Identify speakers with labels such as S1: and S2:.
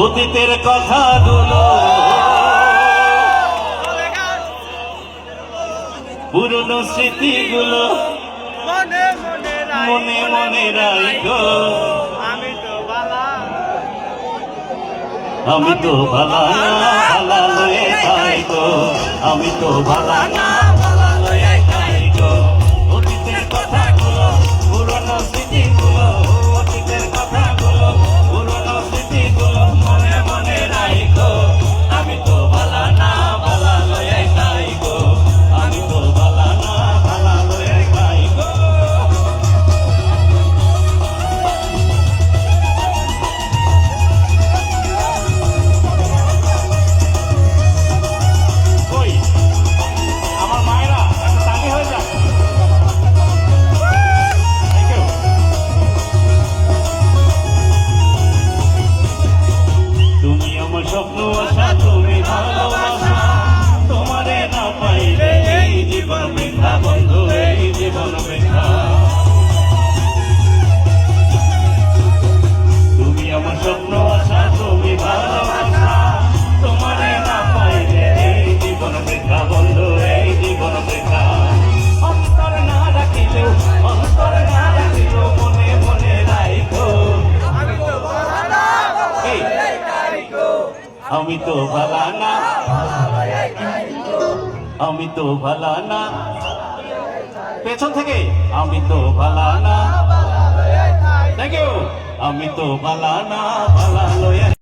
S1: অতীতের কথাগুলো পুরনো স্মৃতিগুলো মনে মনে রাখো। আমি তো ভালা না ভালা লয়ে খাইগো, আমি তো ভালা না ভালা লয়ে খাইগো। অতীতের কথাগুলো পুরনো স্মৃতিগুলো, অতীতের কথাগুলো পুরনো স্মৃতিগুলো মনে মনে রাখো। আমি তো ভালা না ভালা লয়ে খাইগো, আমি তো ভালা না ভালা লয়ে খাইগো। স্বপ্ন আশা তুমি ভালোবাসা, তোমারে না পাইলে এই জীবন বৃথা বন্ধু, এই জীবন বৃথা। তুমি আমার স্বপ্ন আশা তুমি ভালোবাসা, তোমারে না পাইলে এই জীবন বৃথা বন্ধু, এই জীবন বৃথা। অন্তর না রাখিলেও অন্তর না রাখিলেও মনে মনে রাখো। আমি তো ভালা না, আমি তো ভালা না, পেছন থেকে আমি তো ভালা না, থ্যাংক ইউ। আমি তো ভালা না ভালা লয়ে